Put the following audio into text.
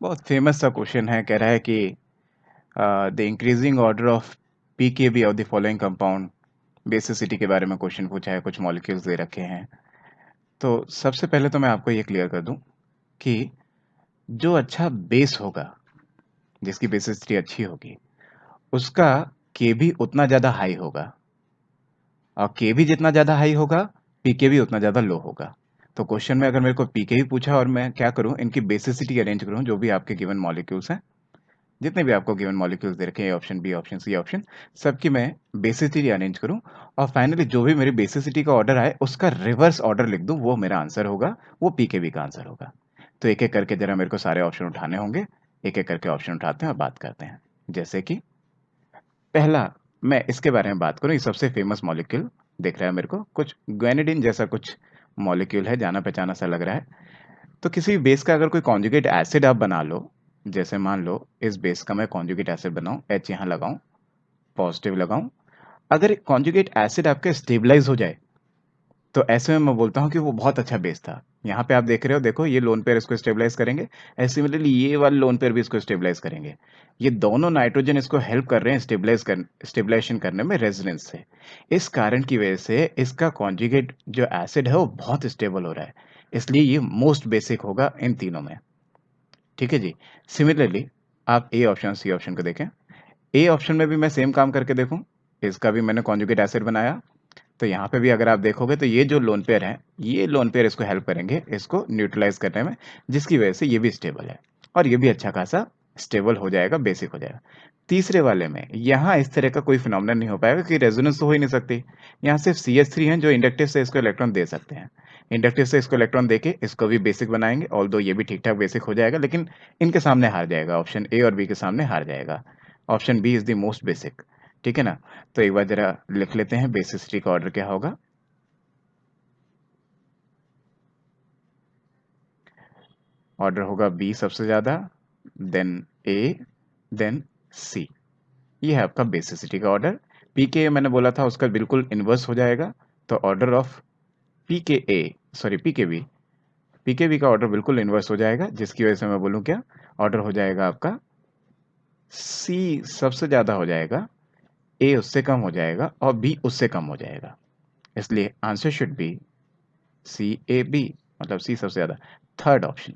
बहुत फेमस सा क्वेश्चन है, कह रहा है कि the increasing order of pKb of the following compound, basicity के बारे में क्वेश्चन पूछा है, कुछ मॉलिक्यूल्स दे रखे हैं। तो सबसे पहले तो मैं आपको ये क्लियर कर दूं कि जो अच्छा बेस होगा, जिसकी बेसिसिटी अच्छी होगी, उसका के भी उतना ज़्यादा हाई होगा, और के भी जितना ज़्यादा हाई होगा, पीके भी उतना ज़्यादा लो होगा। तो क्वेश्चन में अगर मेरे को पीके ही पूछा और मैं क्या करूं, इनकी बेसिसिटी अरेंज करूं, जो भी आपके गिवन मॉलिक्यूल्स हैं, जितने भी आपको गिवन मॉलिक्यूल्स दे रखे हैं, option B, option C, option, सबकी मैं बेसिसिटी अरेंज करूं, और फाइनली जो भी मेरी बेसिसिटी का ऑर्डर आए उसका रिवर्स ऑर्डर लिख दूं, वो मेरा आंसर होगा, वो पीकेबी का आंसर होगा। तो एक एक करके जरा मेरे को सारे ऑप्शन उठाने होंगे। एक एक करके ऑप्शन उठाते हैं और बात करते हैं। जैसे कि पहला, मैं इसके बारे में बात करूं, ये सबसे फेमस मॉलिक्यूल दिख रहा है मेरे को, कुछ ग्वेनिडीन जैसा कुछ मॉलिक्यूल है, जाना पहचाना सा लग रहा है। तो किसी भी बेस का अगर कोई कॉन्जुगेट एसिड आप बना लो, जैसे मान लो इस बेस का मैं कॉन्जुगेट एसिड बनाऊं, एच यहाँ लगाऊं, पॉजिटिव लगाऊं, अगर कॉन्जुगेट एसिड आपके स्टेबलाइज हो जाए, तो ऐसे में मैं बोलता हूँ कि वो बहुत अच्छा बेस था। यहाँ पे आप देख रहे हो, देखो ये लोन पेयर इसको स्टेबलाइज करेंगे, ऐसे सिमिलरली ये वाले लोन पेयर भी इसको स्टेबलाइज करेंगे। ये दोनों नाइट्रोजन इसको हेल्प कर रहे हैं स्टेबलाइजेशन करने में रेजोनेंस से। इस कारण की वजह से इसका कॉन्जुगेट जो एसिड है वो बहुत स्टेबल हो रहा है, इसलिए ये मोस्ट बेसिक होगा इन तीनों में। ठीक है जी। सिमिलरली आप ए ऑप्शन सी ऑप्शन को देखें, ए ऑप्शन में भी मैं सेम काम करके देखूं, इसका भी मैंने कॉन्जुगेट एसिड बनाया, तो यहाँ पे भी अगर आप देखोगे तो ये जो लोन पेयर है, ये लोन पेयर इसको हेल्प करेंगे इसको न्यूट्रलाइज करने में, जिसकी वजह से ये भी स्टेबल है, और ये भी अच्छा खासा स्टेबल हो जाएगा, बेसिक हो जाएगा। तीसरे वाले में यहाँ इस तरह का कोई फिनोमिना नहीं हो पाएगा कि रेजोनेंस तो हो ही नहीं सकती। यहाँ सिर्फ CH3 हैं जो इंडक्टिव से इसको इलेक्ट्रॉन दे सकते हैं। इंडक्टिव से इसको इलेक्ट्रॉन देके इसको भी बेसिक बनाएंगे, ऑल्दो ये भी ठीक ठाक बेसिक हो जाएगा, लेकिन इनके सामने हार जाएगा, ऑप्शन ए और बी के सामने हार जाएगा। Option B is the most basic. ठीक है ना। तो एक बार जरा लिख लेते हैं बेसिसिटी का ऑर्डर क्या होगा। ऑर्डर होगा बी सबसे ज्यादा, देन ए, देन सी। ये है आपका बेसिसिटी का ऑर्डर। पीके मैंने बोला था उसका बिल्कुल इन्वर्स हो जाएगा, तो order of pKa, sorry pKb, pKb का ऑर्डर बिल्कुल इन्वर्स हो जाएगा, जिसकी वजह से मैं बोलूँ क्या, ऑर्डर हो जाएगा आपका सी सबसे ज्यादा हो जाएगा, ए उससे कम हो जाएगा, और बी उससे कम हो जाएगा। इसलिए answer should be C A B, मतलब सी सबसे ज्यादा, थर्ड ऑप्शन।